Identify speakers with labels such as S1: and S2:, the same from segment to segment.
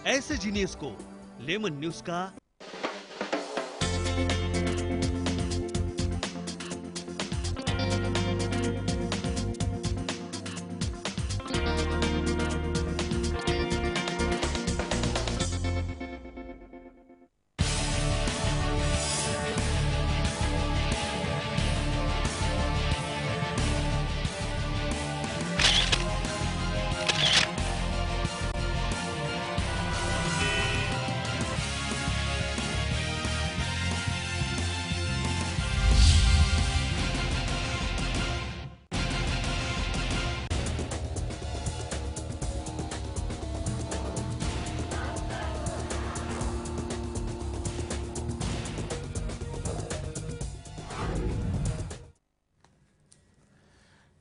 S1: ऐसे जीनियस को lemon news का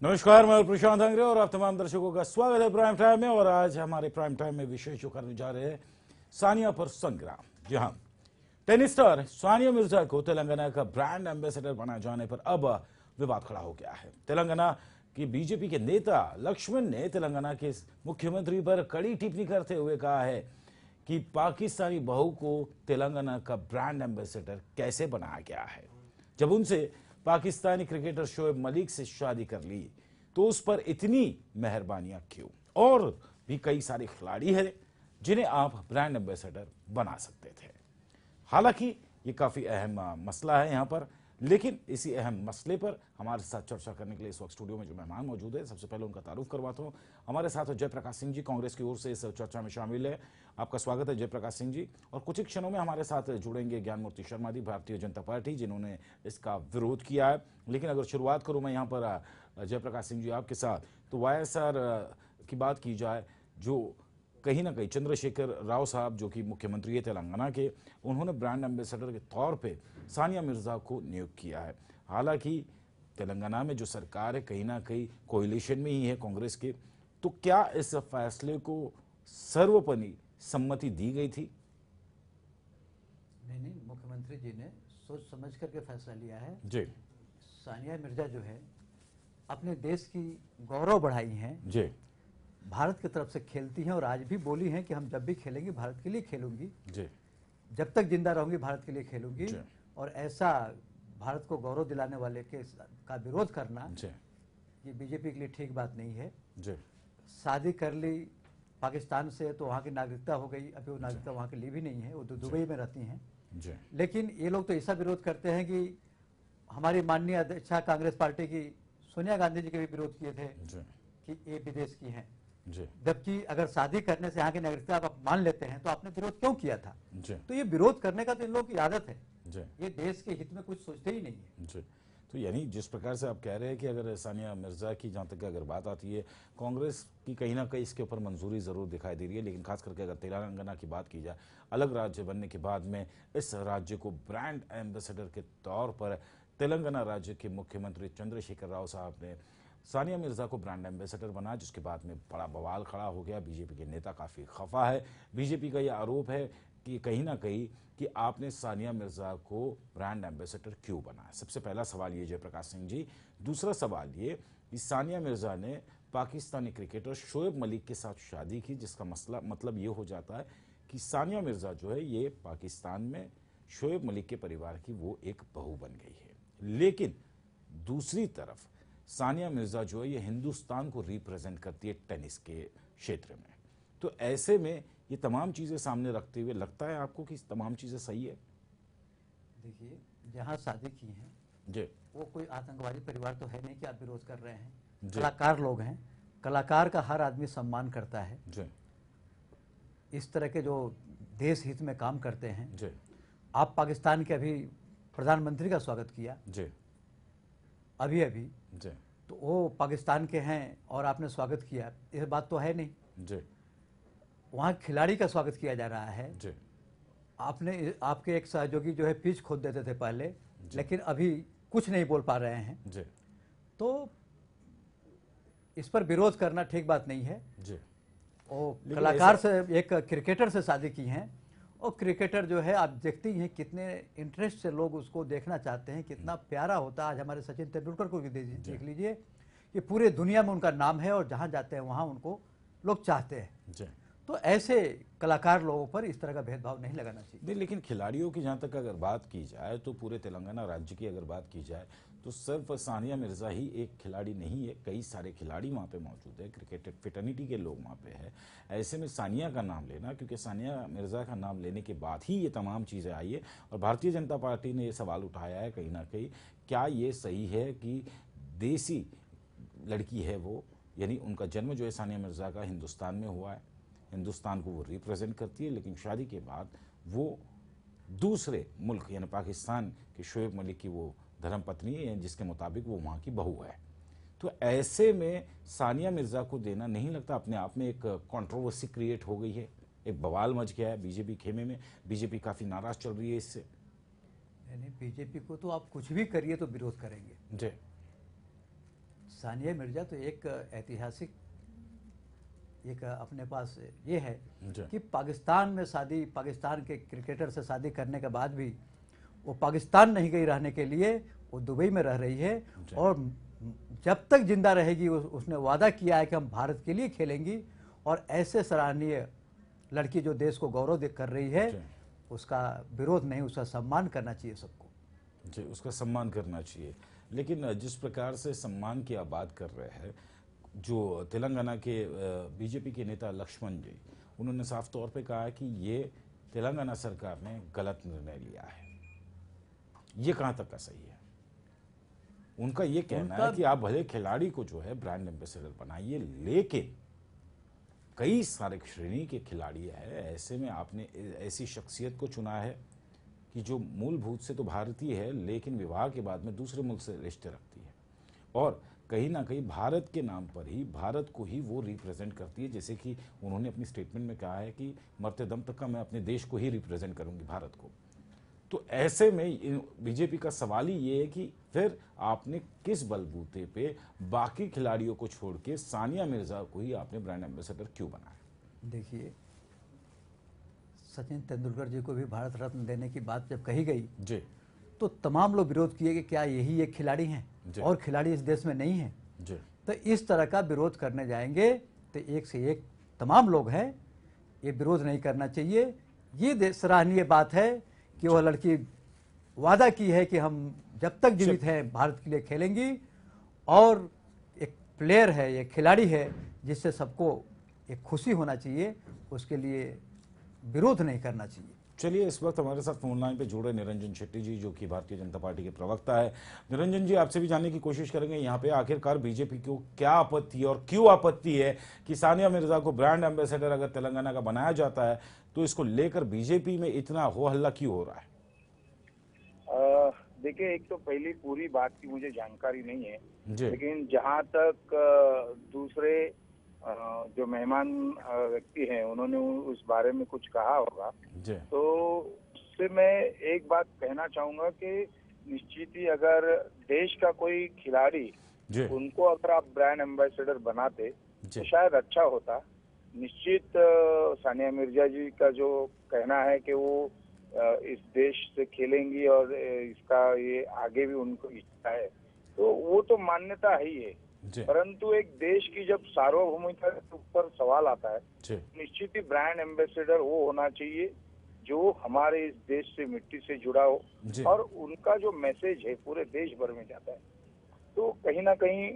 S2: नमस्कार, मैं प्रशांत अंग्रे और आप तमाम दर्शकों का स्वागत है प्राइम टाइम में। और आज हमारे प्राइम टाइम में विशेष जो करने जा रहे हैं सानिया पर संग्राम। जी हाँ, टेनिस स्टार सानिया मिर्जा को तेलंगाना का ब्रांड एम्बेसडर बनाए जाने पर अब विवाद खड़ा हो गया है। तेलंगाना की बीजेपी के नेता लक्ष्मण ने तेलंगाना के मुख्यमंत्री पर कड़ी टिप्पणी करते हुए कहा है कि पाकिस्तानी बहू को तेलंगाना का ब्रांड एम्बेसडर कैसे बनाया गया है। जब उनसे पाकिस्तानी क्रिकेटर शोएब मलिक से शादी कर ली तो उस पर इतनी मेहरबानियां क्यों? और भी कई सारे खिलाड़ी हैं जिन्हें आप ब्रांड एम्बेसडर बना सकते थे। हालांकि ये काफी अहम मसला है यहाँ पर, लेकिन इसी अहम मसले पर हमारे साथ चर्चा करने के लिए इस वक्त स्टूडियो में जो मेहमान मौजूद है, सबसे पहले उनका तारुफ करवाता हूँ। हमारे साथ जयप्रकाश सिंह जी कांग्रेस की ओर से इस चर्चा में शामिल है। आपका स्वागत है जयप्रकाश सिंह जी। और कुछ ही क्षणों में हमारे साथ जुड़ेंगे ज्ञानमूर्ति शर्मा जी, भारतीय जनता पार्टी, जिन्होंने इसका विरोध किया है। लेकिन अगर शुरुआत करूँ मैं यहाँ पर जयप्रकाश सिंह जी आपके साथ, तो वाईएसआर की बात की जाए, जो कहीं ना कहीं चंद्रशेखर राव साहब जो कि मुख्यमंत्री है तेलंगाना के, उन्होंने ब्रांड एम्बेसडर के तौर पे सानिया मिर्जा को नियुक्त किया है। हालांकि तेलंगाना में जो सरकार है कहीं ना कहीं कोalition में ही है कांग्रेस के, तो क्या इस फैसले को सर्वोपरि सम्मति दी गई थी?
S3: नहीं, मुख्यमंत्री जी ने सोच समझ करके फैसला लिया है
S2: जी
S3: सानिया मिर्जा जो है अपने देश की गौरव बढ़ाई हैं
S2: जी
S3: भारत की तरफ से खेलती हैं और आज भी बोली हैं कि हम जब भी खेलेंगे भारत के लिए खेलूंगी,
S2: जी
S3: जब तक जिंदा रहूंगी भारत के लिए खेलूंगी।
S2: जी।
S3: और ऐसा भारत को गौरव दिलाने वाले के का विरोध करना
S2: जी
S3: ये बीजेपी के लिए ठीक बात नहीं है।
S2: जी
S3: शादी कर ली पाकिस्तान से तो वहाँ की नागरिकता हो गई, अभी वो नागरिकता वहाँ के लिए भी नहीं है, वो तो दुबई में रहती हैं।
S2: जी
S3: लेकिन ये लोग तो ऐसा विरोध करते हैं कि हमारी माननीय अध्यक्षा कांग्रेस पार्टी की सोनिया गांधी जी के भी विरोध किए थे
S2: जी
S3: कि ये विदेश की हैं।
S2: जी
S3: जबकि अगर शादी करने से यहाँ की नागरिकता आप मान लेते हैं तो आपने विरोध क्यों किया था?
S2: जी
S3: तो ये विरोध करने का तो इन लोगों की आदत है,
S2: जी
S3: ये देश के हित में कुछ सोचते ही नहीं है।
S2: जी। तो यानी जिस प्रकार से आप कह रहे हैं कि अगर सानिया मिर्जा की जहाँ तक अगर बात आती है, कांग्रेस की कहीं ना कहीं इसके ऊपर मंजूरी ज़रूर दिखाई दे रही है, लेकिन खास करके अगर तेलंगाना की बात की जाए, अलग राज्य बनने के बाद में इस राज्य को ब्रांड एम्बेसडर के तौर पर तेलंगाना राज्य के मुख्यमंत्री चंद्रशेखर राव साहब ने सानिया मिर्जा को ब्रांड एम्बेसडर बनाया, जिसके बाद में बड़ा बवाल खड़ा हो गया। बीजेपी के नेता काफ़ी खफा है। बीजेपी का यह आरोप है कि कहीं ना कहीं कि आपने सानिया मिर्जा को ब्रांड एम्बेसडर क्यों बनाया। सबसे पहला सवाल ये जयप्रकाश सिंह जी। दूसरा सवाल ये कि सानिया मिर्जा ने पाकिस्तानी क्रिकेटर शोएब मलिक के साथ शादी की, जिसका मसला मतलब ये हो जाता है कि सानिया मिर्जा जो है ये पाकिस्तान में शोएब मलिक के परिवार की वो एक बहू बन गई है। लेकिन दूसरी तरफ सानिया मिर्जा जो है ये हिंदुस्तान को रिप्रेजेंट करती है टेनिस के क्षेत्र में। तो ऐसे में ये तमाम चीज़ें सामने रखते हुए लगता है आपको कि तमाम चीज़ें सही है?
S3: देखिए, जहाँ शादी की हैं
S2: जी
S3: वो कोई आतंकवादी परिवार तो है नहीं कि आप विरोध कर रहे हैं।
S2: जी।
S3: कलाकार लोग हैं, कलाकार का हर आदमी सम्मान करता है।
S2: जी
S3: इस तरह के जो देश हित में काम करते हैं।
S2: जी
S3: आप पाकिस्तान के अभी प्रधानमंत्री का स्वागत किया
S2: जी
S3: अभी अभी,
S2: जी
S3: तो वो पाकिस्तान के हैं और आपने स्वागत किया, यह बात तो है नहीं।
S2: जी
S3: वहाँ खिलाड़ी का स्वागत किया जा रहा है।
S2: जी
S3: आपने आपके एक सहयोगी जो है पिच खोद देते थे पहले, लेकिन अभी कुछ नहीं बोल पा रहे हैं।
S2: जी
S3: तो इस पर विरोध करना ठीक बात नहीं है।
S2: जी।
S3: वो
S2: लेकिन
S3: कलाकार से, एक क्रिकेटर से शादी की हैं, और क्रिकेटर जो है आप देखते ही हैं कितने इंटरेस्ट से लोग उसको देखना चाहते हैं, कितना प्यारा होता है। आज हमारे सचिन तेंदुलकर को भी देख लीजिए कि पूरे दुनिया में उनका नाम है और जहाँ जाते हैं वहाँ उनको लोग चाहते हैं।
S2: जी।
S3: तो ऐसे कलाकार लोगों पर इस तरह का भेदभाव नहीं लगाना चाहिए।
S2: नहीं, लेकिन खिलाड़ियों की जहाँ तक अगर बात की जाए तो पूरे तेलंगाना राज्य की अगर बात की जाए तो सिर्फ सानिया मिर्ज़ा ही एक खिलाड़ी नहीं है, कई सारे खिलाड़ी वहाँ पे मौजूद है, क्रिकेट फिटर्निटी के लोग वहाँ पे है। ऐसे में सानिया का नाम लेना, क्योंकि सानिया मिर्ज़ा का नाम लेने के बाद ही ये तमाम चीज़ें आई है और भारतीय जनता पार्टी ने ये सवाल उठाया है कहीं ना कहीं, क्या ये सही है कि देसी लड़की है वो, यानी उनका जन्म जो है सानिया मिर्ज़ा का हिंदुस्तान में हुआ है, हिंदुस्तान को वो रिप्रेजेंट करती है, लेकिन शादी के बाद वो दूसरे मुल्क यानी पाकिस्तान के शोएब मलिक की वो धर्मपत्नी है, जिसके मुताबिक वो वहाँ की बहू है। तो ऐसे में सानिया मिर्ज़ा को देना नहीं लगता अपने आप में एक कंट्रोवर्सी क्रिएट हो गई है, एक बवाल मच गया है बीजेपी खेमे में, बीजेपी काफ़ी नाराज़ चल रही है इससे।
S3: यानी बीजेपी को तो आप कुछ भी करिए तो विरोध करेंगे।
S2: जी,
S3: सानिया मिर्जा तो एक ऐतिहासिक एक अपने पास ये है
S2: जी।
S3: कि पाकिस्तान में शादी, पाकिस्तान के क्रिकेटर से शादी करने के बाद भी वो पाकिस्तान नहीं गई रहने के लिए, वो दुबई में रह रही है और जब तक जिंदा रहेगी उसने वादा किया है कि हम भारत के लिए खेलेंगी। और ऐसे सराहनीय लड़की जो देश को गौरव कर रही है, उसका विरोध नहीं, उसका सम्मान करना चाहिए सबको।
S2: जी, उसका सम्मान करना चाहिए। लेकिन जिस प्रकार से सम्मान की आप बात कर रहे हैं, जो तेलंगाना के बीजेपी के नेता लक्ष्मण जी, उन्होंने साफ तौर पे कहा है कि ये तेलंगाना सरकार ने गलत निर्णय लिया है। ये कहाँ तक का सही है? उनका ये कहना है कि आप भले खिलाड़ी को जो है ब्रांड एम्बेसडर बनाइए, लेकिन कई सारे श्रेणी के खिलाड़ी है, ऐसे में आपने ऐसी शख्सियत को चुना है कि जो मूलभूत से तो भारतीय है, लेकिन विवाह के बाद में दूसरे मुल्क से रिश्ते रखती है और कहीं ना कहीं भारत के नाम पर ही, भारत को ही वो रिप्रेजेंट करती है। जैसे कि उन्होंने अपनी स्टेटमेंट में कहा है कि मरते दम तक का मैं अपने देश को ही रिप्रेजेंट करूंगी, भारत को। तो ऐसे में बीजेपी का सवाल ही ये है कि फिर आपने किस बलबूते पे बाकी खिलाड़ियों को छोड़ के सानिया मिर्जा को ही आपने ब्रांड एम्बेसडर क्यों बनाया?
S3: देखिए, सचिन तेंदुलकर जी को भी भारत रत्न देने की बात जब कही गई
S2: जी,
S3: तो तमाम लोग विरोध किए कि क्या यही एक खिलाड़ी हैं और खिलाड़ी इस देश में नहीं हैं।
S2: जी,
S3: तो इस तरह का विरोध करने जाएंगे तो एक से एक तमाम लोग हैं, ये विरोध नहीं करना चाहिए। ये सराहनीय बात है कि वह लड़की वादा की है कि हम जब तक जीवित हैं भारत के लिए खेलेंगी और एक प्लेयर है, एक खिलाड़ी है जिससे सबको एक खुशी होना चाहिए, उसके लिए विरोध नहीं करना चाहिए।
S2: चलिए, इस वक्त हमारे साथ फोन लाइन पे जुड़े निरंजन शेट्टी जी, जो कि भारतीय जनता पार्टी के प्रवक्ता है। निरंजन जी, आपसे भी जानने की कोशिश करेंगे यहाँ पे आखिरकार बीजेपी को क्या आपत्ति है और क्यों आपत्ति है कि सानिया मिर्जा को ब्रांड एम्बेसडर अगर तेलंगाना का बनाया जाता है तो इसको लेकर बीजेपी में इतना हो हल्ला क्यों हो रहा है?
S4: देखिए, एक तो पहली पूरी बात की मुझे जानकारी नहीं है,
S2: जी,
S4: लेकिन जहाँ तक दूसरे जो मेहमान व्यक्ति हैं उन्होंने उस बारे में कुछ कहा होगा,
S2: जी,
S4: तो उससे मैं एक बात कहना चाहूंगा कि निश्चित ही अगर देश का कोई खिलाड़ी,
S2: जी,
S4: उनको अगर आप ब्रांड एम्बेसडर बनाते
S2: जी,
S4: तो शायद अच्छा होता। निश्चित सानिया मिर्जा जी का जो कहना है कि वो इस देश से खेलेंगी और इसका ये आगे भी उनको इच्छा है, तो वो तो मान्यता है ही है।
S2: जी,
S4: परंतु एक देश की जब सार्वभौमिकता के ऊपर सवाल आता है,
S2: जी,
S4: निश्चित ही ब्रांड एम्बेसडर वो होना चाहिए जो हमारे इस देश से, मिट्टी से जुड़ा हो
S2: जी,
S4: और उनका जो मैसेज है पूरे देश भर में जाता है। तो कहीं ना कहीं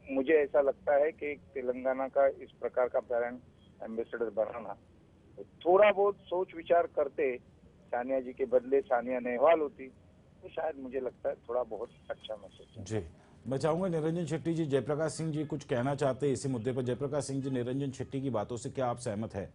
S4: मुझे ऐसा लगता है कि तेलंगाना का इस प्रकार का ब्रांड एम्बेसडर बनाना, थोड़ा बहुत सोच विचार करते सानिया जी के बदले सानिया नेहवाल होती तो शायद मुझे लगता है थोड़ा बहुत अच्छा मैसेज।
S2: जी, मैं चाहूंगा निरंजन शेट्टी जी, जयप्रकाश सिंह जी कुछ कहना चाहते हैं इसी मुद्दे पर। जयप्रकाश सिंह जी, निरंजन शेट्टी की बातों से क्या आप सहमत है?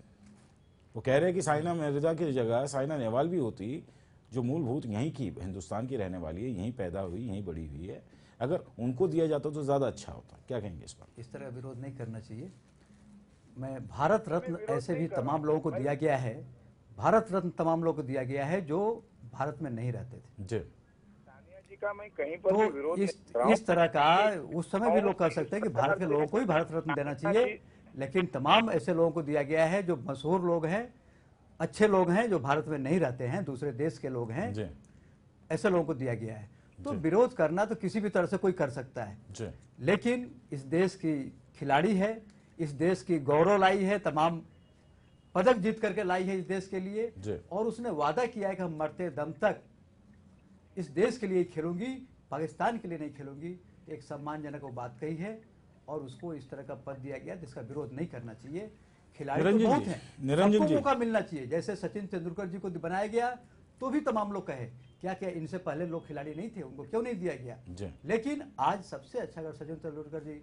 S2: वो कह रहे हैं कि साइना मिर्जा की जगह साइना नेहवाल भी होती, जो मूलभूत यहीं की, हिंदुस्तान की रहने वाली है, यहीं पैदा हुई, यहीं बड़ी हुई है, अगर उनको दिया जाता तो ज्यादा अच्छा होता। क्या कहेंगे इस पर?
S3: इस तरह विरोध नहीं करना चाहिए। मैं भारत रत्न ऐसे भी तमाम लोगों को दिया गया है, भारत रत्न तमाम लोगों को दिया गया है जो भारत में नहीं रहते थे।
S2: जी,
S4: सानिया जी का मैं कहीं पर भी
S3: तो
S4: विरोध नहीं कर रहा हूं।
S3: इस तरह का उस समय भी लोग कर सकते हैं कि भारत के लोगों को ही भारत रत्न देना चाहिए, लेकिन तमाम ऐसे लोगों को दिया गया है जो मशहूर लोग हैं, अच्छे लोग हैं, जो भारत में नहीं रहते हैं, दूसरे देश के लोग हैं,
S2: जी,
S3: ऐसे लोगों को दिया गया है। तो विरोध करना तो किसी भी तरह से कोई कर सकता है,
S2: जी,
S3: लेकिन इस देश की खिलाड़ी है, इस देश की गौरव लाई है तमाम पदक जीत करके लाई है इस देश के लिए,
S2: जी।
S3: और उसने वादा किया है कि हम मरते दम तक इस देश के लिए खेलूंगी, पाकिस्तान के लिए नहीं खेलूंगी। एक सम्मानजनक वो बात कही है, और उसको इस तरह का पद दिया गया जिसका विरोध नहीं करना चाहिए। खिलाड़ी तो
S2: निरंजन
S3: बहुत
S2: जी,
S3: हैं,
S2: निरंजन
S3: सबको
S2: जी।
S3: मौका मिलना चाहिए। जैसे सचिन तेंदुलकर जी को बनाया गया तो भी तमाम लोग कहे क्या क्या इनसे पहले लोग खिलाड़ी नहीं थे, उनको क्यों नहीं दिया गया।
S2: जी।
S3: लेकिन आज सबसे अच्छा अगर सचिन तेंदुलकर जी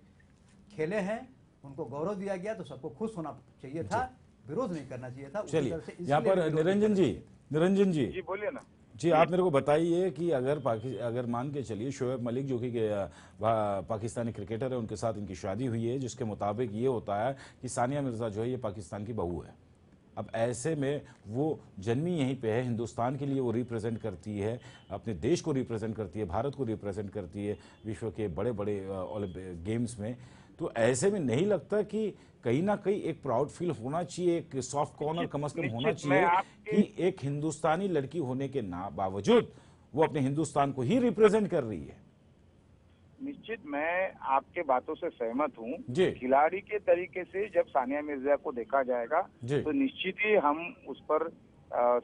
S3: खेले हैं, उनको गौरव दिया गया, तो सबको खुश होना चाहिए था, विरोध नहीं करना चाहिए था। उसी
S2: चलिए,
S3: तरह से इसलिए
S2: यहाँ पर
S3: विरोध नहीं
S2: निरंजन
S3: करना
S2: जी,
S3: चाहिए।
S2: निरंजन जी,
S4: जी बोलिए ना।
S2: जी आप मेरे को बताइए कि अगर मान के चलिए शोएब मलिक जो कि पाकिस्तानी क्रिकेटर है, उनके साथ इनकी शादी हुई है, जिसके मुताबिक ये होता है कि सानिया मिर्जा जो है ये पाकिस्तान की बहू है। अब ऐसे में वो जन्मी यहीं पे है, हिंदुस्तान के लिए वो रिप्रेजेंट करती है, अपने देश को रिप्रेजेंट करती है, भारत को रिप्रेजेंट करती है विश्व के बड़े बड़े ओलंपिक गेम्स में। तो ऐसे में नहीं लगता कि कहीं ना कहीं एक प्राउड फील होना चाहिए, एक सॉफ्ट कॉर्नर कम से कम होना
S4: निश्चित,
S2: चाहिए
S4: मैं आपकी-
S2: कि एक हिंदुस्तानी लड़की होने के बावजूद वो अपने हिंदुस्तान को ही रिप्रेजेंट कर रही है।
S4: निश्चित मैं आपके बातों से सहमत हूँ।
S2: जी।
S4: खिलाड़ी के तरीके से जब सानिया मिर्जा को देखा जाएगा
S2: जी।
S4: तो निश्चित ही हम उस पर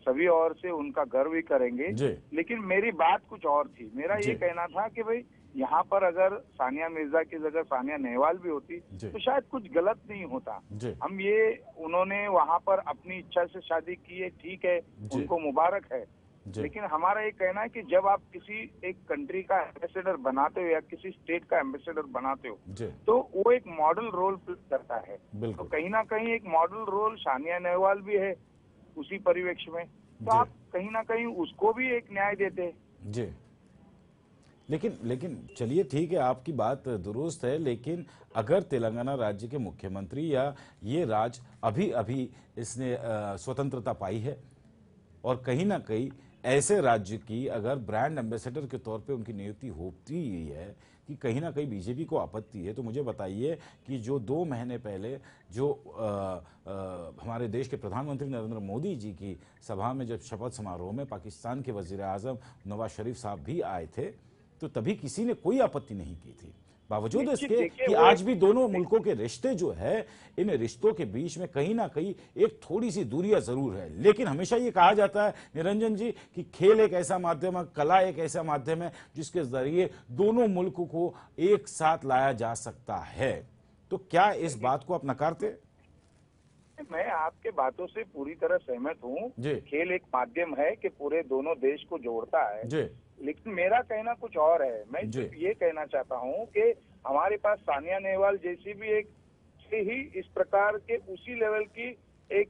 S4: सभी ओर से उनका गर्व ही करेंगे।
S2: जी।
S4: लेकिन मेरी बात कुछ और थी। मेरा
S2: जी।
S4: ये कहना था कि भाई यहाँ पर अगर सानिया मिर्जा की जगह सानिया नेहवाल भी होती
S2: जी।
S4: तो शायद कुछ गलत नहीं होता।
S2: जी।
S4: हम ये उन्होंने वहाँ पर अपनी इच्छा से शादी की है, ठीक है,
S2: जी।
S4: उनको मुबारक है।
S2: जी।
S4: लेकिन हमारा ये कहना है कि जब आप किसी एक कंट्री का एम्बेसडर बनाते हो या किसी स्टेट का एम्बेसडर बनाते हो
S2: जी।
S4: तो वो एक मॉडल रोल प्ले करता है।
S2: बिल्कुल।
S4: तो कहीं ना कहीं एक मॉडल रोल सानिया नेहवाल भी है उसी परिवेश में, तो
S2: जी।
S4: आप कहीं ना कहीं उसको भी एक न्याय देते हैं।
S2: जी। लेकिन चलिए ठीक है, आपकी बात दुरुस्त है, लेकिन अगर तेलंगाना राज्य के मुख्यमंत्री या ये राज्य अभी अभी इसने स्वतंत्रता पाई है, और कहीं ना कहीं ऐसे राज्य की अगर ब्रांड एम्बेसडर के तौर पे उनकी नियुक्ति होती ही है कि कहीं ना कहीं बीजेपी को आपत्ति है, तो मुझे बताइए कि जो 2 महीने पहले जो हमारे देश के प्रधानमंत्री नरेंद्र मोदी जी की सभा में जब शपथ समारोह में पाकिस्तान के वजीर आजम नवाज शरीफ साहब भी आए थे, तो तभी किसी ने कोई आपत्ति नहीं की थी, बावजूद
S4: निश्चित,
S2: इसके
S4: देखिए
S2: कि
S4: वो
S2: आज भी दोनों मुल्कों के रिश्ते जो है, इन रिश्तों के बीच में कहीं ना कहीं एक थोड़ी सी दूरियां जरूर है। लेकिन हमेशा ये कहा जाता है निरंजन जी कि खेल एक ऐसा माध्यम है, कला एक ऐसा माध्यम है जिसके जरिए दोनों मुल्कों को एक साथ लाया जा सकता है। तो क्या इस बात को आप नकारते?
S4: मैं आपके बातों से पूरी तरह सहमत हूँ।
S2: जी।
S4: खेल एक माध्यम है कि पूरे दोनों देश को जोड़ता है।
S2: जी।
S4: लेकिन मेरा कहना कुछ और है। मैं
S2: जी।
S4: सिर्फ ये कहना चाहता हूँ कि हमारे पास सानिया नेहवाल जैसी भी एक से ही इस प्रकार के उसी लेवल की एक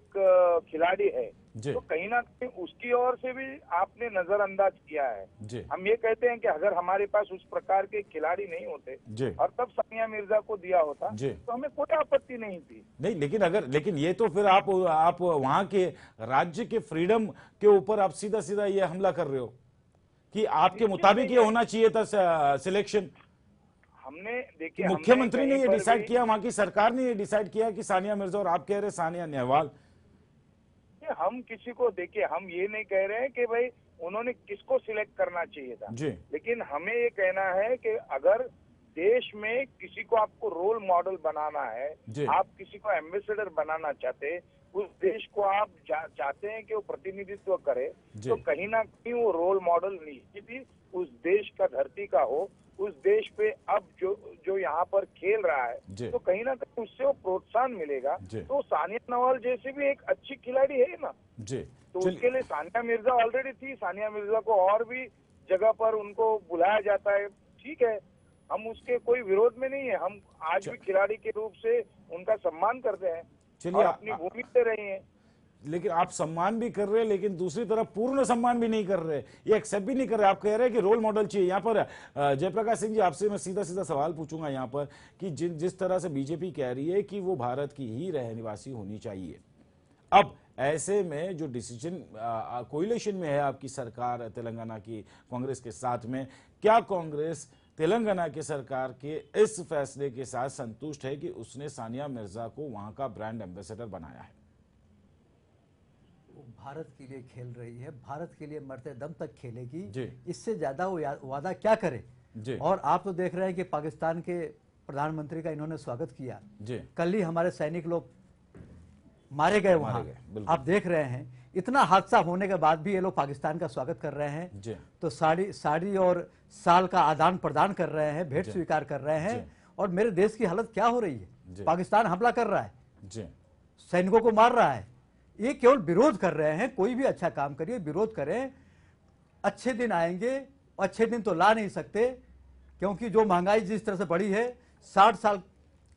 S4: खिलाड़ी है,
S2: जी।
S4: तो कहीं ना कहीं उसकी ओर से भी आपने नजरअंदाज किया है।
S2: जी।
S4: हम ये कहते हैं कि अगर हमारे पास उस प्रकार के खिलाड़ी नहीं होते
S2: जी।
S4: और तब सानिया मिर्जा को दिया होता
S2: जी।
S4: तो हमें कोई आपत्ति नहीं थी।
S2: नहीं, लेकिन ये तो फिर आप वहां के राज्य के फ्रीडम के ऊपर आप सीधा सीधा ये हमला कर रहे हो कि आपके मुताबिक ये होना चाहिए था सिलेक्शन।
S4: हमने देखिए
S2: मुख्यमंत्री ने
S4: कहीं
S2: ये
S4: पर
S2: डिसाइड
S4: भी-
S2: किया, वहां की सरकार ने ये डिसाइड किया कि सानिया मिर्जा, और आप कह रहे सानिया नेहवाल।
S4: हम किसी को देखिए, हम ये नहीं कह रहे हैं कि भाई उन्होंने किसको सिलेक्ट करना चाहिए था,
S2: जी।
S4: लेकिन हमें ये कहना है कि अगर देश में किसी को आपको रोल मॉडल बनाना है,
S2: जी।
S4: आप किसी को एम्बेसडर बनाना चाहते, उस देश को आप चाहते हैं कि वो प्रतिनिधित्व करे,
S2: जी।
S4: तो कहीं ना कहीं वो रोल मॉडल निश्चित ही उस देश का धरती का हो, उस देश पे अब जो यहाँ पर खेल रहा
S2: जी।
S4: है, तो कहीं ना कहीं उससे वो प्रोत्साहन मिलेगा।
S2: जी।
S4: तो सानिया नेहवाल जैसे भी एक अच्छी खिलाड़ी है ना,
S2: जी।
S4: तो
S2: चलिए।
S4: उसके लिए सानिया मिर्जा ऑलरेडी थी। सानिया मिर्जा को और भी जगह पर उनको बुलाया जाता है, ठीक है, हम उसके कोई विरोध में नहीं है। हम आज भी खिलाड़ी के रूप से उनका सम्मान करते हैं
S2: चलिए,
S4: और अपनी भूमि दे रहे हैं।
S2: लेकिन आप सम्मान भी कर रहे हैं, लेकिन दूसरी तरफ पूर्ण सम्मान भी नहीं कर रहे, ये एक्सेप्ट भी नहीं कर रहे। आप कह रहे हैं कि रोल मॉडल चाहिए। यहाँ पर जयप्रकाश सिंह जी, आपसे मैं सीधा सीधा सवाल पूछूंगा यहाँ पर कि जिस तरह से बीजेपी कह रही है कि वो भारत की ही रहनिवासी होनी चाहिए, अब ऐसे में जो डिसीजन कोलिशन में है आपकी सरकार तेलंगाना की कांग्रेस के साथ में, क्या कांग्रेस तेलंगाना की सरकार के इस फैसले के साथ संतुष्ट है कि उसने सानिया मिर्जा को वहां का ब्रांड एम्बेसडर बनाया है?
S3: वो भारत के लिए खेल रही है, भारत के लिए मरते दम तक खेलेगी।
S2: जी।
S3: इससे ज्यादा वो वादा क्या करे।
S2: जी।
S3: और आप तो देख रहे हैं कि पाकिस्तान के प्रधानमंत्री का इन्होंने स्वागत किया।
S2: जी।
S3: कल ही हमारे सैनिक लोग मारे गए
S2: मारे
S3: वहां।
S2: गए, बिल्कुल।
S3: आप देख रहे हैं इतना हादसा होने के बाद भी ये लोग पाकिस्तान का स्वागत कर रहे हैं।
S2: जी।
S3: तो साड़ी और साल का आदान प्रदान कर रहे हैं, भेंट
S2: जी।
S3: स्वीकार कर रहे
S2: जी।
S3: हैं। और मेरे देश की हालत क्या हो रही
S2: जी।
S3: है? पाकिस्तान हमला कर रहा है,
S2: जी।
S3: सैनिकों को मार रहा है। ये केवल विरोध कर रहे हैं। कोई भी अच्छा काम करिए, विरोध करें। अच्छे दिन आएंगे, अच्छे दिन तो ला नहीं सकते, क्योंकि जो महंगाई जिस तरह से बढ़ी है, 60 साल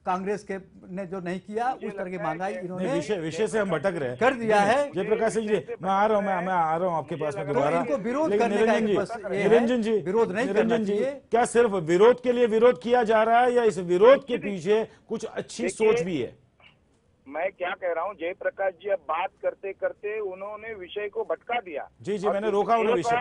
S3: कांग्रेस के ने जो नहीं किया उस तरह की महंगाई
S2: नहीं,
S3: इन्होंने
S2: विषय से हम भटक रहे हैं।
S3: कर दिया है।
S2: जयप्रकाश सिंह जी, मैं आ रहा हूं आपके पास में दोबारा।
S3: इनको विरोध
S2: लेकिन
S3: करने का
S2: निरंजन
S3: एक
S2: जी,
S3: बस ये है,
S2: निरंजन जी,
S3: विरोध नहीं करना
S2: निरंजन जी,
S3: चाहिए।
S2: क्या सिर्फ विरोध के लिए विरोध किया जा रहा है या इस विरोध के पीछे कुछ अच्छी सोच भी है?
S4: मैं क्या कह रहा हूँ, जयप्रकाश जी अब बात करते करते उन्होंने विषय को भटका दिया।
S2: जी, जी,
S4: और
S2: मैंने रोका उन्हें
S4: एक
S2: विषय।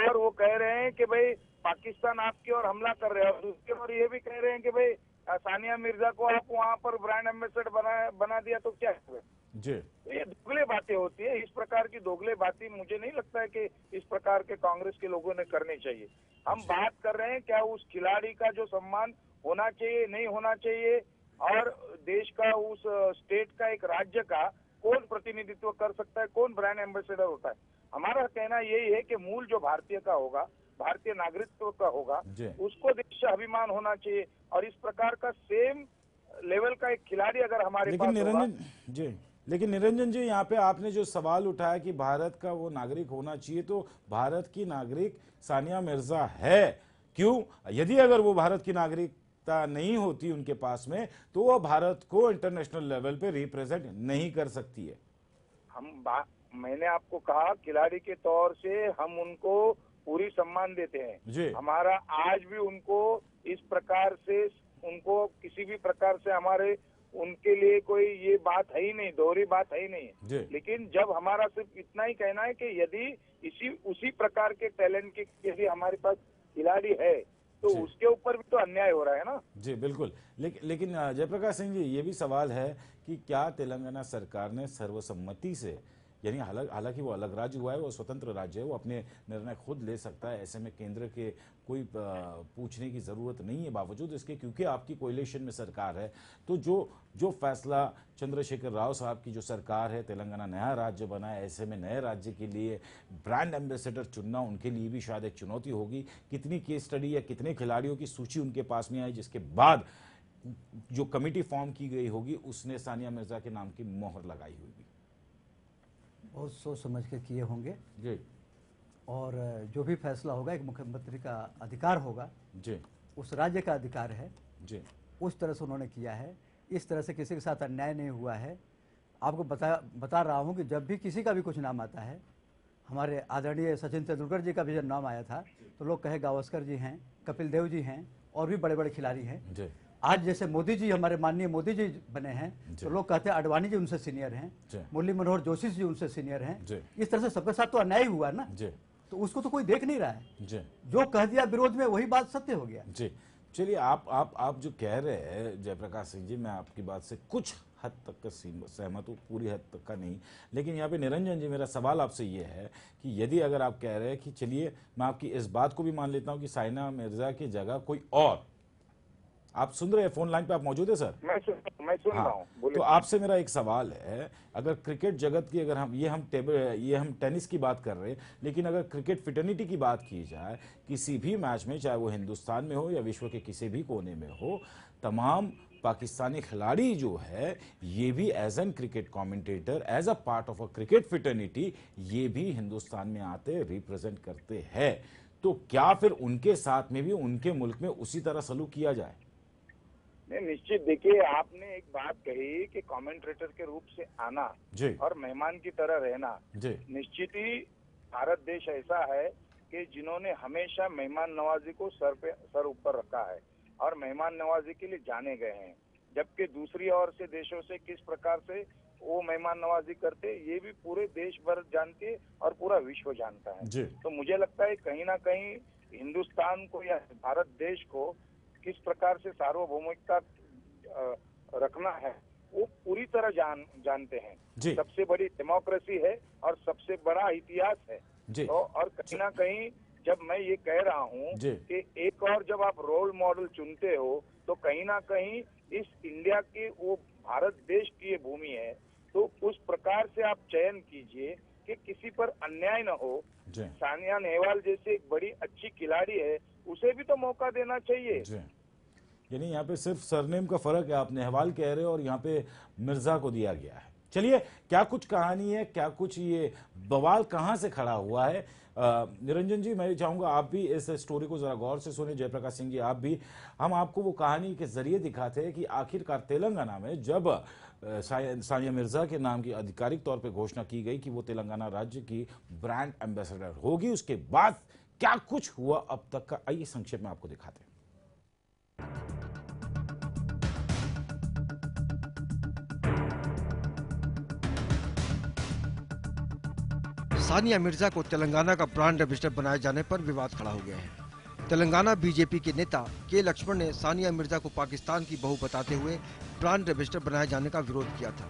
S4: और वो कह रहे हैं कि भाई पाकिस्तान आपकी ओर हमला कर रहे हैं, और दूसरी ओर ये भी कह रहे हैं कि भाई सानिया मिर्जा को आप वहाँ पर ब्रांड एम्बेसडर बना दिया तो क्या है?
S2: जी।
S4: ये दोगले बातें होती है। इस प्रकार की दोगले बातें मुझे नहीं लगता है कि इस प्रकार के कांग्रेस के लोगों ने करनी चाहिए। हम बात कर रहे हैं क्या उस खिलाड़ी का जो सम्मान होना चाहिए, नहीं होना चाहिए, और देश का उस स्टेट का, एक राज्य का कौन प्रतिनिधित्व कर सकता है, कौन ब्रांड एम्बेसडर होता है। हमारा कहना यही है कि मूल जो भारतीय का होगा, भारतीय नागरिकत्व का होगा, उसको देश से अभिमान होना चाहिए। और इस प्रकार का सेम लेवल का एक खिलाड़ी अगर हमारे पास होगा।
S2: लेकिन निरंजन जी, यहाँ पे आपने जो सवाल उठाया कि भारत का वो नागरिक होना चाहिए, तो भारत की नागरिक सानिया मिर्जा है। क्यों? यदि अगर वो भारत की नागरिकता नहीं होती उनके पास में, तो वो भारत को इंटरनेशनल लेवल पे रिप्रेजेंट नहीं कर सकती है।
S4: मैंने आपको कहा, खिलाड़ी के तौर से हम उनको पूरी सम्मान देते हैं। हमारा आज भी उनको इस प्रकार से, उनको किसी भी प्रकार से हमारे उनके लिए कोई ये बात है ही नहीं, दोहरी बात है ही नहीं। लेकिन जब हमारा सिर्फ इतना ही कहना है कि यदि उसी प्रकार के टैलेंट के यदि हमारे पास खिलाड़ी है, तो उसके ऊपर भी तो अन्याय हो रहा है ना। जी
S2: बिल्कुल। लेकिन जयप्रकाश सिंह जी, ये भी सवाल है कि क्या तेलंगाना सरकार ने सर्वसम्मति से, यानी हालांकि वो अलग राज्य हुआ है, वो स्वतंत्र राज्य है, वो अपने निर्णय खुद ले सकता है, ऐसे में केंद्र के कोई पूछने की ज़रूरत नहीं है, बावजूद इसके क्योंकि आपकी कोalition में सरकार है, तो जो फैसला चंद्रशेखर राव साहब की जो सरकार है, तेलंगाना नया राज्य बना है, ऐसे में नए राज्य के लिए ब्रांड एम्बेसडर चुनना उनके लिए भी शायद एक चुनौती होगी। कितनी केस स्टडी या कितने खिलाड़ियों की सूची उनके पास में आई, जिसके बाद जो कमेटी फॉर्म की गई होगी उसने सानिया मिर्जा के नाम की मोहर लगाई होगी।
S3: बहुत सोच समझ के किए होंगे
S2: जी।
S3: और जो भी फैसला होगा एक मुख्यमंत्री का अधिकार होगा जी, उस राज्य का अधिकार है जी, उस तरह से उन्होंने किया है। इस तरह से किसी के साथ अन्याय नहीं हुआ है। आपको बता रहा हूँ कि जब भी किसी का भी कुछ नाम आता है, हमारे आदरणीय सचिन तेंदुलकर जी का भी जब नाम आया था तो लोग कहे गावस्कर जी हैं, कपिल देव जी हैं और भी बड़े बड़े खिलाड़ी हैं जी। आज जैसे मोदी जी, हमारे माननीय मोदी जी बने हैं, तो लोग कहते हैं अडवाणी जी उनसे सीनियर हैं, मुरली मनोहर जोशी जी उनसे सीनियर हैं। इस तरह से सबके साथ तो अन्याय हुआ ना, तो उसको तो कोई देख नहीं रहा है। जो कह दिया विरोध में वही बात सत्य हो गया जी।
S2: चलिए, आप जो कह रहे हैं जयप्रकाश सिंह जी, मैं आपकी बात से कुछ हद तक का सहमत हूँ, पूरी हद तक का नहीं। लेकिन यहाँ पे निरंजन जी, मेरा सवाल आपसे ये है कि यदि अगर आप कह रहे हैं कि चलिए मैं आपकी इस बात को भी मान लेता हूँ कि सानिया मिर्जा की जगह कोई और, आप सुन रहे हैं, फोन लाइन पे आप मौजूद है सर?
S4: मैं सुन रहा हूं।
S2: तो आपसे मेरा एक सवाल है, अगर क्रिकेट जगत की, अगर हम टेनिस की बात कर रहे हैं, लेकिन अगर क्रिकेट फिटर्निटी की बात की जाए, किसी भी मैच में, चाहे वो हिंदुस्तान में हो या विश्व के किसी भी कोने में हो, तमाम पाकिस्तानी खिलाड़ी जो है ये भी as an cricket commentator, as a part of a cricket fraternity, ये भी हिंदुस्तान में आते रिप्रेजेंट करते हैं। तो क्या फिर उनके साथ में भी उनके मुल्क में उसी तरह सलूक किया जाए?
S4: निश्चित। देखिए, आपने एक बात कही कि कमेंटेटर के रूप से आना और मेहमान की तरह रहना, निश्चित ही भारत देश ऐसा है कि जिन्होंने हमेशा मेहमान नवाजी को सर ऊपर रखा है और मेहमान नवाजी के लिए जाने गए हैं, जबकि दूसरी ओर से देशों से किस प्रकार से वो मेहमान नवाजी करते, ये भी पूरे देश भर जानते और पूरा विश्व जानता है। तो मुझे लगता है कहीं ना कहीं हिंदुस्तान को या भारत देश को किस प्रकार से सार्वभौमिकता रखना है वो पूरी तरह जानते हैं। सबसे बड़ी डेमोक्रेसी है और सबसे बड़ा इतिहास है। तो और कहीं ना कहीं जब मैं ये कह रहा हूँ कि एक और जब आप रोल मॉडल चुनते हो, तो कहीं ना कहीं इस इंडिया की, वो भारत देश की ये भूमि है तो उस प्रकार से आप चयन कीजिए कि किसी पर अन्याय न हो।
S2: जी
S4: सानिया नेहवाल जैसे एक बड़ी अच्छी खिलाड़ी है, उसे भी तो मौका देना चाहिए।
S2: जी, यानी यहाँ पे सिर्फ सरनेम का फर्क है, आप नेहवाल कह रहे हो और यहाँ पे मिर्जा को दिया गया है। चलिए, क्या कुछ कहानी है, क्या कुछ ये बवाल कहाँ से खड़ा हुआ है? निरंजन जी, मैं चाहूंगा आप भी इस स्टोरी को जरा गौर से सुने। जयप्रकाश सिंह जी, आप भी। हम आपको वो कहानी के जरिए दिखाते हैं कि आखिरकार तेलंगाना में जब सानिया मिर्जा के नाम की आधिकारिक तौर पे घोषणा की गई कि वो तेलंगाना राज्य की ब्रांड एम्बेसडर होगी, उसके बाद क्या कुछ हुआ अब तक का, आइए संक्षेप में आपको दिखाते हैं।
S5: सानिया मिर्जा को तेलंगाना का ब्रांड एम्बेसडर बनाए जाने पर विवाद खड़ा हो गया है। तेलंगाना बीजेपी के नेता के लक्ष्मण ने सानिया मिर्जा को पाकिस्तान की बहू बताते हुए ब्रांड एम्बेसडर बनाए जाने का विरोध किया था।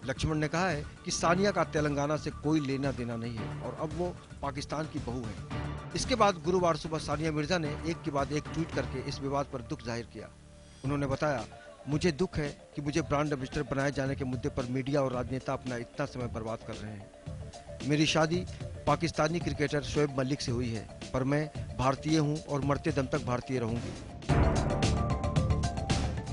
S5: लक्ष्मण ने कहा है कि सानिया का तेलंगाना से कोई लेना देना नहीं है और अब वो पाकिस्तान की बहू है। इसके बाद गुरुवार सुबह सानिया मिर्जा ने एक के बाद एक ट्वीट करके इस विवाद पर दुख जाहिर किया। उन्होंने बताया, मुझे दुख है कि मुझे ब्रांड एम्बेसडर बनाए जाने के मुद्दे पर मीडिया और राजनेता अपना इतना समय बर्बाद कर रहे हैं। मेरी शादी पाकिस्तानी क्रिकेटर शोएब मलिक से हुई है, पर मैं भारतीय हूं और मरते दम तक भारतीय रहूंगी।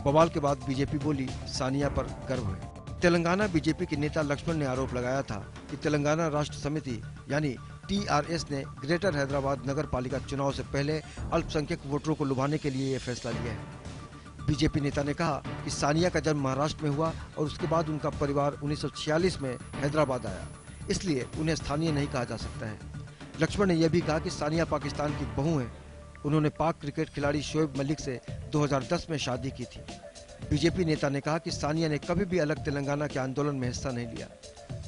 S5: बवाल के बाद बीजेपी बोली, सानिया पर गर्व है। तेलंगाना बीजेपी के नेता लक्ष्मण ने आरोप लगाया था कि तेलंगाना राष्ट्र समिति यानी TRS ने ग्रेटर हैदराबाद नगर पालिका चुनाव से पहले अल्पसंख्यक वोटरों को लुभाने के लिए ये फैसला लिया है। बीजेपी नेता ने कहा कि सानिया का जन्म महाराष्ट्र में हुआ और उसके बाद उनका परिवार 1946 में हैदराबाद आया, इसलिए उन्हें स्थानीय नहीं कहा जा सकता है। लक्ष्मण ने यह भी कहा कि सानिया पाकिस्तान की बहू है। उन्होंने पाक क्रिकेट खिलाड़ी शोएब मलिक से 2010 में शादी की थी। बीजेपी नेता ने कहा कि सानिया ने कभी भी अलग तेलंगाना के आंदोलन में हिस्सा नहीं लिया।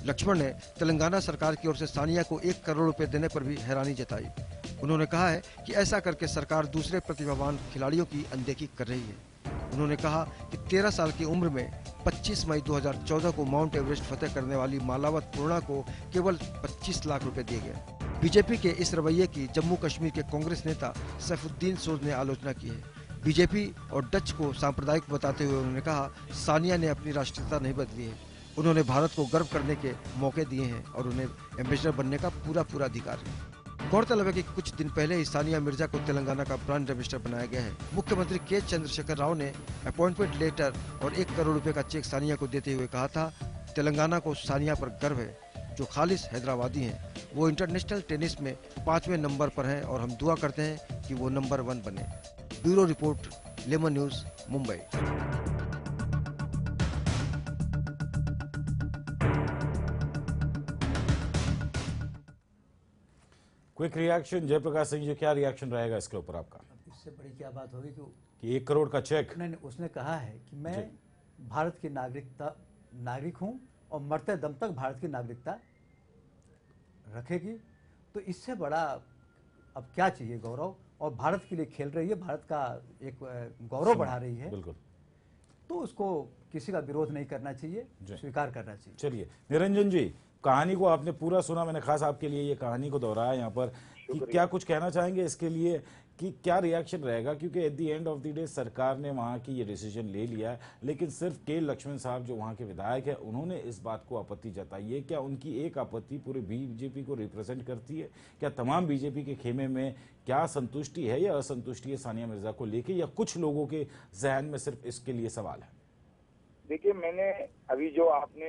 S5: लक्ष्मण ने तेलंगाना सरकार की ओर से सानिया को 1 करोड़ रुपए देने पर भी हैरानी जताई। उन्होंने कहा है कि ऐसा करके सरकार दूसरे प्रतिभावान खिलाड़ियों की अनदेखी कर रही है। उन्होंने कहा कि 13 साल की उम्र में 25 मई 2014 को माउंट एवरेस्ट फतेह करने वाली मालावत पूर्णा को केवल 25 लाख रुपए दिए गए। बीजेपी के इस रवैये की जम्मू कश्मीर के कांग्रेस नेता सैफुद्दीन सोज ने आलोचना की है। बीजेपी और डच को सांप्रदायिक बताते हुए उन्होंने कहा, सानिया ने अपनी राष्ट्रीयता नहीं बदली है। उन्होंने भारत को गर्व करने के मौके दिए हैं और उन्हें एम्बेसडर बनने का पूरा अधिकार है। गौरतलब है कि कुछ दिन पहले ही सानिया मिर्जा को तेलंगाना का ब्रांड एम्बेसडर बनाया गया है। मुख्यमंत्री के चंद्रशेखर राव ने अपॉइंटमेंट लेटर और 1 करोड़ रुपए का चेक सानिया को देते हुए कहा था, तेलंगाना को सानिया पर गर्व है, जो खालिस हैदराबादी हैं। वो इंटरनेशनल टेनिस में 5वें नंबर पर हैं और हम दुआ करते हैं कि वो नंबर 1 बने। Bureau report, lemon news, Mumbai.
S2: Quick reaction, Jayprakash Singh ji, क्या रिएक्शन रहेगा इसके ऊपर आपका?
S3: इससे बड़ी क्या बात होगी
S2: कि 1 करोड़ का चेक?
S3: नहीं, उसने कहा है कि मैं भारत की नागरिक हूं और मरते दम तक भारत की नागरिकता रखेगी। तो इससे बड़ा अब क्या चाहिए गौरव? और भारत के लिए खेल रही है, भारत का एक गौरव बढ़ा रही है।
S2: बिल्कुल।
S3: तो उसको किसी का विरोध नहीं करना चाहिए, स्वीकार करना चाहिए।
S2: चलिए निरंजन जी, कहानी को आपने पूरा सुना, मैंने खास आपके लिए ये कहानी को दोहराया यहाँ पर, कि क्या कुछ कहना चाहेंगे इसके लिए, कि क्या रिएक्शन रहेगा? क्योंकि at the end of the day सरकार ने वहाँ की ये डिसीजन ले लिया है, लेकिन सिर्फ के लक्ष्मण साहब जो वहाँ के विधायक हैं उन्होंने इस बात को आपत्ति जताई है। क्या उनकी एक आपत्ति पूरे बीजेपी को रिप्रेजेंट करती है? क्या तमाम बीजेपी के खेमे में क्या संतुष्टि है या असंतुष्टि है सानिया मिर्जा को लेके, या कुछ लोगों के जहन में सिर्फ इसके लिए सवाल है?
S4: देखिए, मैंने अभी जो आपने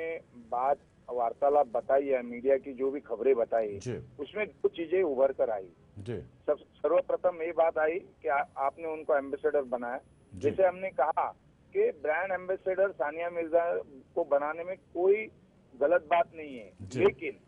S4: बात वार्तालाप बताई है, मीडिया की जो भी खबरें बताई, उसमें 2 चीजें उभर कर आई। सर्वप्रथम ये बात आई कि आपने उनको एम्बेसडर बनाया। जैसे हमने कहा कि ब्रांड एम्बेसडर सानिया मिर्जा को बनाने में कोई गलत बात नहीं है, लेकिन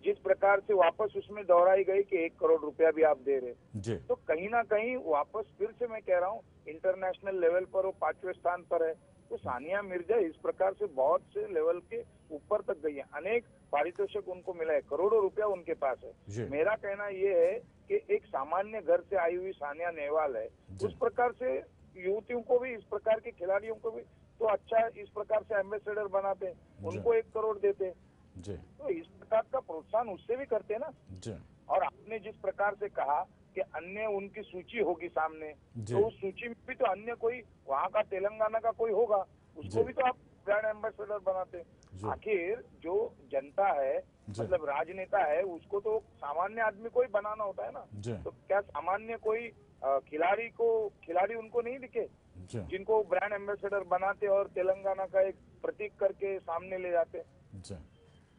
S4: जिस प्रकार से वापस उसमें दोहराई गई कि 1 करोड़ रुपया भी आप दे रहे, तो कहीं ना कहीं वापस फिर से मैं कह रहा हूँ, इंटरनेशनल लेवल पर वो 5वें स्थान पर है। तो सानिया मिर्जा इस प्रकार से बहुत से लेवल के ऊपर तक गई है, अनेक पारितोषिक उनको मिला है, करोड़ों रुपया उनके पास है। मेरा कहना ये है कि एक सामान्य घर से आई हुई सानिया नेहवाल है, उस प्रकार से युवतियों को भी, इस प्रकार के खिलाड़ियों को भी तो अच्छा इस प्रकार से एम्बेसडर बनाते हैं, उनको 1 करोड़ देते हैं, तो इस प्रकार का प्रोत्साहन उससे भी करते हैं ना। और आपने जिस प्रकार से कहा कि अन्य उनकी सूची होगी सामने, तो उस सूची में भी तो अन्य कोई वहाँ का तेलंगाना का कोई होगा, उसको भी तो आप ब्रांड एम्बेसडर बनाते हैं। आखिर जो जनता है,
S2: जी।
S4: मतलब राजनेता है, उसको तो सामान्य आदमी को ही बनाना होता है ना।
S2: जी।
S4: तो क्या सामान्य कोई खिलाड़ी उनको नहीं दिखे
S2: जी।
S4: जिनको ब्रांड एम्बेसडर बनाते और तेलंगाना का एक प्रतीक करके सामने ले जाते?
S2: जी।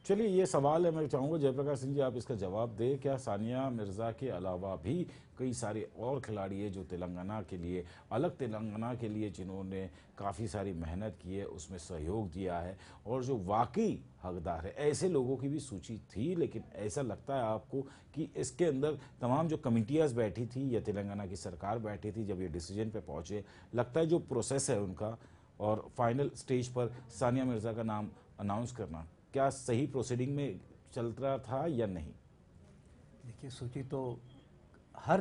S2: चलिए, ये सवाल है, मैं चाहूँगा जयप्रकाश सिंह जी आप इसका जवाब दें। क्या सानिया मिर्ज़ा के अलावा भी कई सारे और खिलाड़ी हैं जो तेलंगाना के लिए, अलग तेलंगाना के लिए, जिन्होंने काफ़ी सारी मेहनत की है, उसमें सहयोग दिया है और जो वाकई हकदार है, ऐसे लोगों की भी सूची थी? लेकिन ऐसा लगता है आपको कि इसके अंदर तमाम जो कमिटियाँ बैठी थी या तेलंगाना की सरकार बैठी थी, जब ये डिसीजन पे पहुँचे, लगता है जो प्रोसेस है उनका और फाइनल स्टेज पर सानिया मिर्ज़ा का नाम अनाउंस करना, क्या सही प्रोसीडिंग में चल रहा था या नहीं?
S3: देखिए, सूची तो हर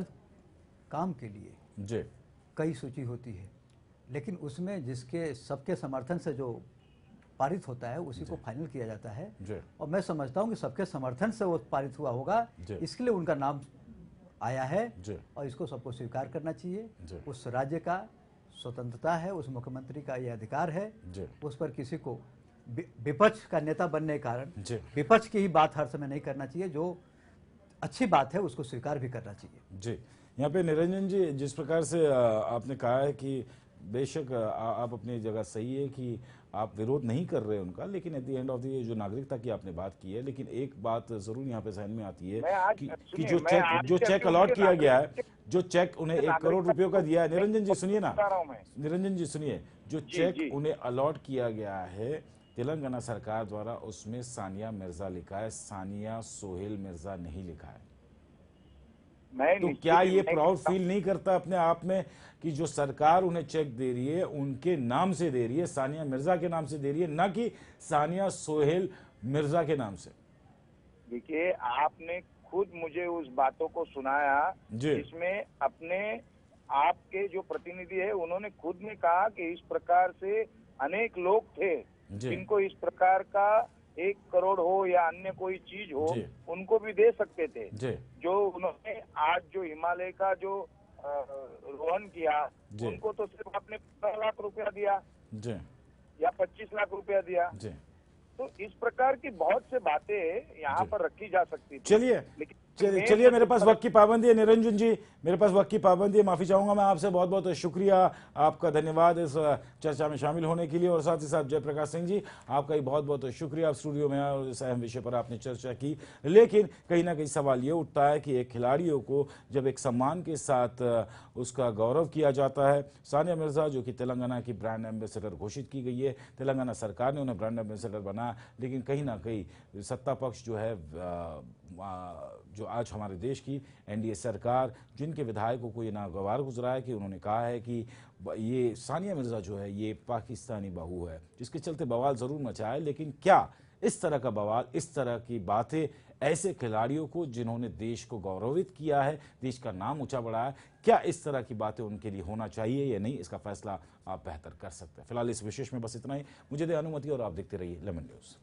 S3: काम के लिए
S2: जी।
S3: कई सूची होती है, लेकिन उसमें जिसके सबके समर्थन से जो पारित होता है उसी को फाइनल किया जाता है।
S2: जी।
S3: और मैं समझता हूँ कि सबके समर्थन से वो पारित हुआ होगा,
S2: जी।
S3: इसके लिए उनका नाम आया है
S2: जी।
S3: और इसको सबको स्वीकार करना चाहिए।
S2: जी।
S3: उस राज्य का स्वतंत्रता है, उस मुख्यमंत्री का ये अधिकार है,
S2: जी।
S3: उस पर किसी को विपक्ष का नेता बनने के कारण
S2: जी।
S3: विपक्ष की ही बात हर समय नहीं करना चाहिए, जो अच्छी बात है उसको स्वीकार भी करना चाहिए।
S2: जी। यहाँ पे निरंजन जी, जिस प्रकार से आपने कहा है कि बेशक आप अपनी जगह सही है कि आप विरोध नहीं कर रहे उनका, लेकिन at the end of the day जो नागरिकता की आपने बात की है, लेकिन एक बात जरूर यहाँ पे ध्यान में आती है कि जो चेक अलॉट किया गया है, जो चेक उन्हें 1 करोड़ रुपयों का दिया है, निरंजन जी सुनिए ना, निरंजन जी सुनिए, जो चेक उन्हें अलॉट किया गया है तेलंगाना सरकार द्वारा, उसमें सानिया मिर्जा लिखा है, सानिया सोहेल मिर्जा नहीं लिखा है। तो क्या ये प्राउड फील नहीं करता अपने आप में कि जो सरकार उन्हें चेक दे रही है उनके नाम से दे रही है, सानिया मिर्जा के नाम से दे रही है, ना कि सानिया सोहेल मिर्जा के नाम से?
S4: देखिए, आपने खुद मुझे उस बातों को सुनाया जिसमें अपने आपके जो प्रतिनिधि है उन्होंने खुद ने कहा कि इस प्रकार से अनेक लोग थे जिनको इस प्रकार का 1 करोड़ हो या अन्य कोई चीज हो उनको भी दे सकते थे। जो उन्होंने आज जो हिमालय का जो रोहन किया उनको तो सिर्फ आपने 15 लाख रुपया दिया या 25 लाख रुपया दिया। तो इस प्रकार की बहुत से बातें यहाँ पर रखी जा सकती थी।
S2: चलिए मेरे पास वक्त की पाबंदी है निरंजन जी, मेरे पास वक्त की पाबंदी है, माफी चाहूंगा मैं आपसे। बहुत बहुत शुक्रिया, आपका धन्यवाद इस चर्चा में शामिल होने के लिए। और साथ ही साथ जयप्रकाश सिंह जी, आपका भी बहुत बहुत शुक्रिया, आप स्टूडियो में आए और इस अहम विषय पर आपने चर्चा की। लेकिन कहीं ना कहीं सवाल ये उठता है कि एक खिलाड़ियों को जब एक सम्मान के साथ उसका गौरव किया जाता है, सानिया मिर्जा जो कि तेलंगाना की ब्रांड एम्बेसडर घोषित की गई है, तेलंगाना सरकार ने उन्हें ब्रांड एम्बेसडर बनाया, लेकिन कहीं ना कहीं सत्ता पक्ष जो है, जो आज हमारे देश की एनडीए सरकार, जिनके विधायकों को ये नागवार गुजरा है कि उन्होंने कहा है कि ये सानिया मिर्जा जो है ये पाकिस्तानी बहू है, जिसके चलते बवाल ज़रूर मचा है। लेकिन क्या इस तरह का बवाल, इस तरह की बातें ऐसे खिलाड़ियों को जिन्होंने देश को गौरवित किया है, देश का नाम ऊंचा बढ़ाया, क्या इस तरह की बातें उनके लिए होना चाहिए या नहीं, इसका फैसला आप बेहतर कर सकते हैं। फिलहाल इस विशेष में बस इतना ही। मुझे दे अनुमति और आप देखते रहिए लेमन न्यूज़।